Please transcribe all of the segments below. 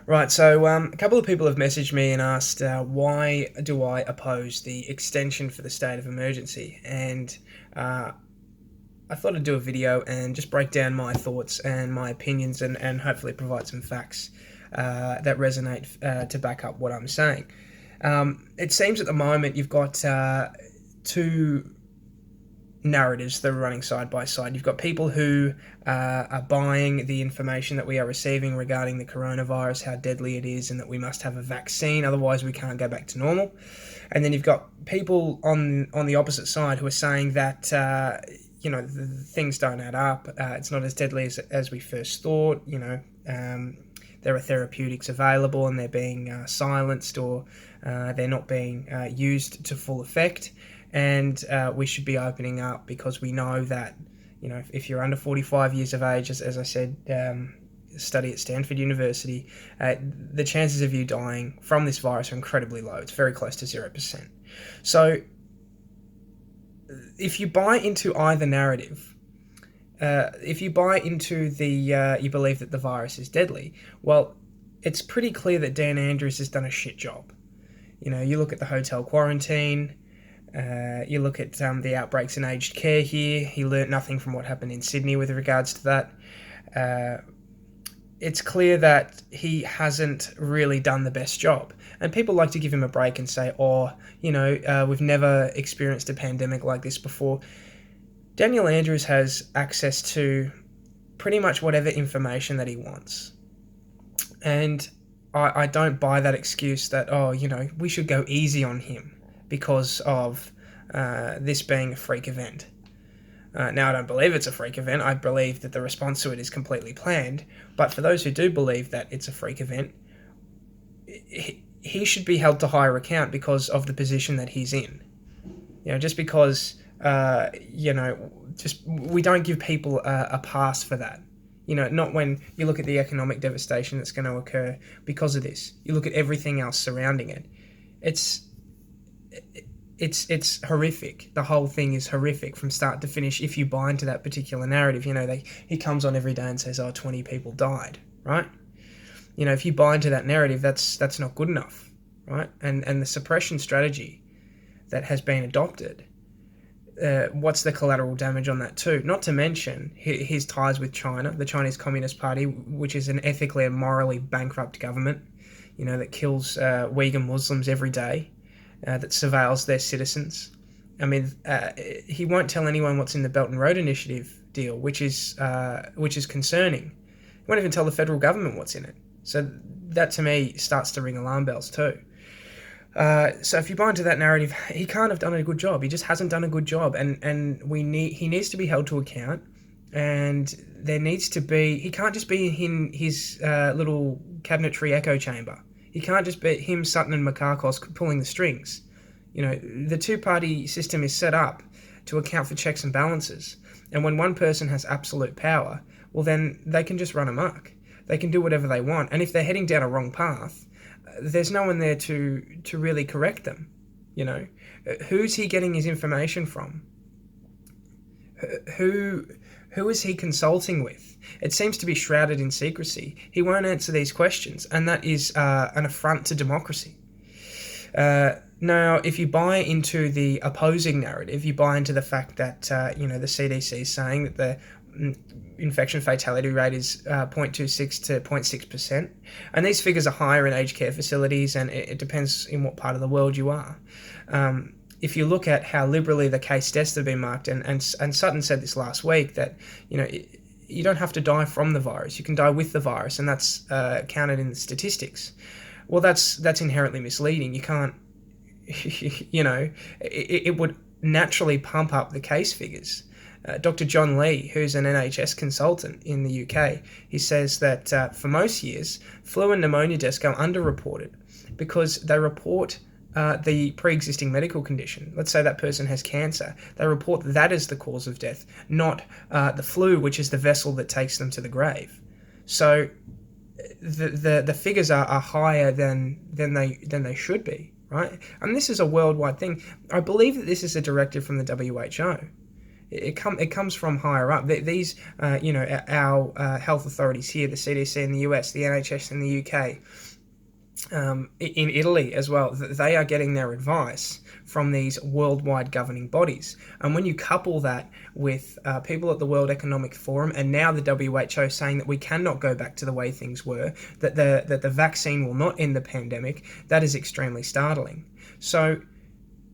Right, so a couple of people have messaged me and asked why do I oppose the extension for the state of emergency, and uh, I thought I'd do a video and just break down my thoughts and my opinions and hopefully provide some facts that resonate to back up what I'm saying. It seems at the moment you've got two narratives that are running side by side. You've got people who are buying the information that we are receiving regarding the coronavirus, how deadly it is, and that we must have a vaccine, otherwise we can't go back to normal. And then you've got people on the opposite side who are saying that things don't add up. It's not as deadly as we first thought. There are therapeutics available and they're being silenced, or they're not being used to full effect, and we should be opening up because we know that if you're under 45 years of age, as I said, study at Stanford University, the chances of you dying from this virus are incredibly low. It's very close to 0%. So if you buy into either narrative, if you buy into the you believe that the virus is deadly, well, it's pretty clear that Dan Andrews has done a shit job. You look at the hotel quarantine, you look at the outbreaks in aged care here. He learnt nothing from what happened in Sydney with regards to that. It's clear that he hasn't really done the best job. And people like to give him a break and say, we've never experienced a pandemic like this before. Daniel Andrews has access to pretty much whatever information that he wants. And I don't buy that excuse that, we should go easy on him because of this being a freak event. Now, I don't believe it's a freak event. I believe that the response to it is completely planned. But for those who do believe that it's a freak event, he should be held to higher account because of the position that he's in. Just because, we don't give people a pass for that. Not when you look at the economic devastation that's going to occur because of this. You look at everything else surrounding it. It's horrific. The whole thing is horrific from start to finish if you buy into that particular narrative. He comes on every day and says, 20 people died, right? If you buy into that narrative, that's not good enough, right? And the suppression strategy that has been adopted, what's the collateral damage on that too? Not to mention his ties with China, the Chinese Communist Party, which is an ethically and morally bankrupt government, that kills Uyghur Muslims every day, that surveils their citizens. I mean, he won't tell anyone what's in the Belt and Road Initiative deal, which is concerning. He won't even tell the federal government what's in it. So that to me starts to ring alarm bells too. So if you buy into that narrative, he can't have done a good job. He just hasn't done a good job, and he needs to be held to account. And there needs to be. He can't just be in his little cabinetry echo chamber. He can't just be him, Sutton and Makarkos pulling the strings. The two-party system is set up to account for checks and balances. And when one person has absolute power, well, then they can just run amok. They can do whatever they want. And if they're heading down a wrong path, there's no one there to really correct them. Who's he getting his information from? Who is he consulting with? It seems to be shrouded in secrecy. He won't answer these questions, and that is an affront to democracy. Now, if you buy into the opposing narrative, you buy into the fact that the CDC is saying that the infection fatality rate is 0.26 to 0.6%, and these figures are higher in aged care facilities, and it depends in what part of the world you are. If you look at how liberally the case deaths have been marked, and Sutton said this last week, that you don't have to die from the virus, you can die with the virus, and that's counted in the statistics. Well, that's inherently misleading. You can't, it would naturally pump up the case figures. Dr. John Lee, who's an NHS consultant in the UK, he says that for most years, flu and pneumonia deaths go underreported because they report the pre-existing medical condition. Let's say that person has cancer. They report that as the cause of death, not the flu, which is the vessel that takes them to the grave. So the figures are higher than they should be, right? And this is a worldwide thing. I believe that this is a directive from the WHO. It comes from higher up. These, our health authorities here, the CDC in the US, the NHS in the UK, in Italy as well, they are getting their advice from these worldwide governing bodies. And when you couple that with people at the World Economic Forum and now the WHO saying that we cannot go back to the way things were, that the vaccine will not end the pandemic, that is extremely startling. So,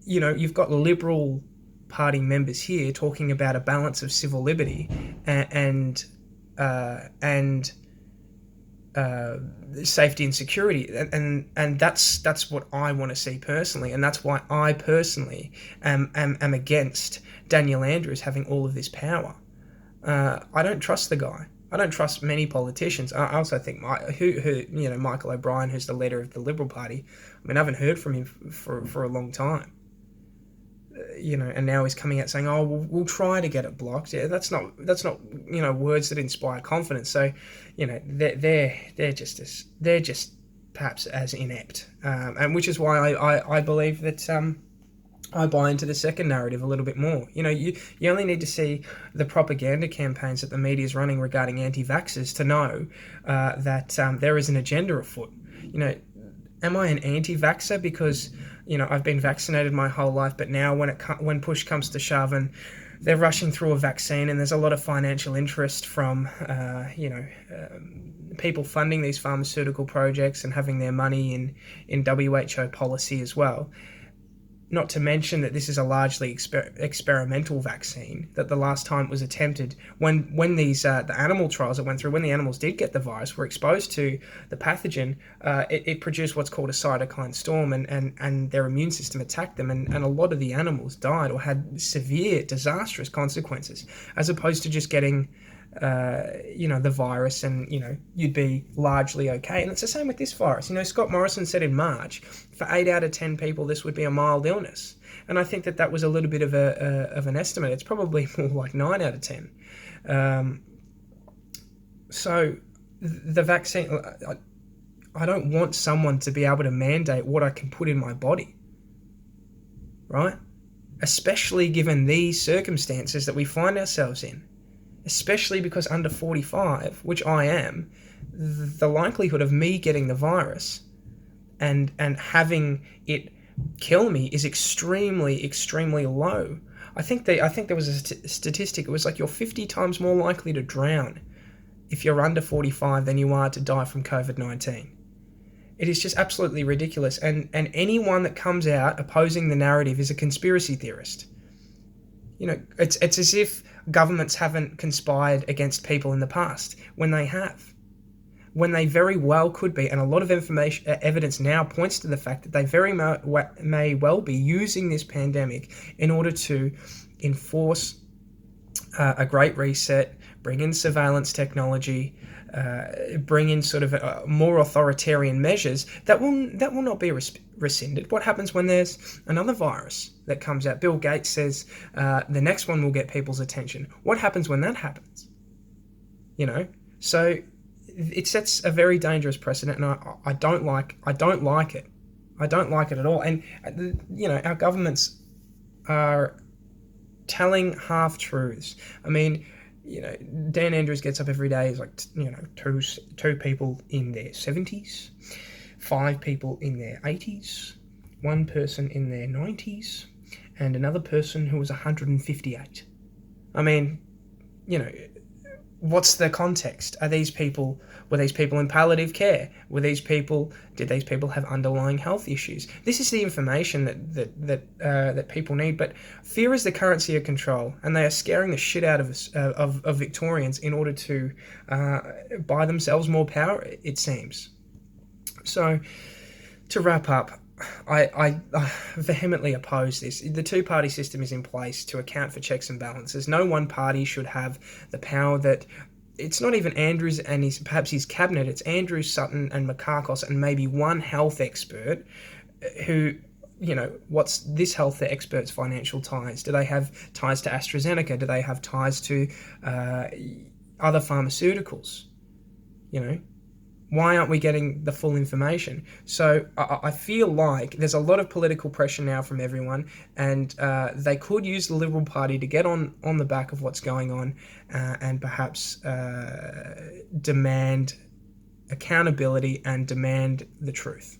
you've got Liberal Party members here talking about a balance of civil liberty and safety and security, and that's what I want to see personally, and that's why I personally am against Daniel Andrews having all of this power. I don't trust the guy. I don't trust many politicians. I also think Michael O'Brien, who's the leader of the Liberal Party. I mean, I haven't heard from him for a long time. And now he's coming out saying, "Oh, we'll try to get it blocked." Yeah, that's not words that inspire confidence. So, they're just perhaps as inept, and which is why I believe that I buy into the second narrative a little bit more. You only need to see the propaganda campaigns that the media is running regarding anti-vaxxers to know that there is an agenda afoot. Am I an anti-vaxxer because I've been vaccinated my whole life, but now when push comes to shove and they're rushing through a vaccine and there's a lot of financial interest from people funding these pharmaceutical projects and having their money in WHO policy as well. Not to mention that this is a largely experimental vaccine, that the last time it was attempted, when these the animal trials that went through, when the animals did get the virus, were exposed to the pathogen, it produced what's called a cytokine storm, and their immune system attacked them, and a lot of the animals died or had severe, disastrous consequences, as opposed to just getting the virus and, you'd be largely okay. And it's the same with this virus. Scott Morrison said in March, for 8 out of 10 people, this would be a mild illness. And I think that was a little bit of an estimate. It's probably more like 9 out of 10. So the vaccine, I don't want someone to be able to mandate what I can put in my body, right? Especially given these circumstances that we find ourselves in. Especially because under 45, which I am, the likelihood of me getting the virus and having it kill me is extremely, extremely low. I think there was a statistic. It was like you're 50 times more likely to drown if you're under 45 than you are to die from COVID-19. It is just absolutely ridiculous. And anyone that comes out opposing the narrative is a conspiracy theorist. It's as if governments haven't conspired against people in the past, when they have. When they very well could be, and a lot of evidence now points to the fact that they very may well be using this pandemic in order to enforce a great reset, bring in surveillance technology, bring in sort of more authoritarian measures that will not be rescinded. What happens when there's another virus that comes out? Bill Gates says the next one will get people's attention. What happens when that happens? So it sets a very dangerous precedent, and I don't like it. I don't like it at all. And our governments are telling half truths. I mean, Dan Andrews gets up every day. He's like, two people in their 70s, 5 people in their 80s, 1 person in their 90s, and another person who was 158. I mean, what's the context? Were these people in palliative care? Did these people have underlying health issues? This is the information that people need. But fear is the currency of control, and they are scaring the shit out of Victorians in order to buy themselves more power, it seems. So, to wrap up, I vehemently oppose this. The two-party system is in place to account for checks and balances. No one party should have the power that... It's not even Andrews and perhaps his cabinet. It's Andrews, Sutton and Makakos and maybe one health expert who... what's this health expert's financial ties? Do they have ties to AstraZeneca? Do they have ties to other pharmaceuticals? Why aren't we getting the full information? So I feel like there's a lot of political pressure now from everyone, and they could use the Liberal Party to get on the back of what's going on, and perhaps demand accountability and demand the truth.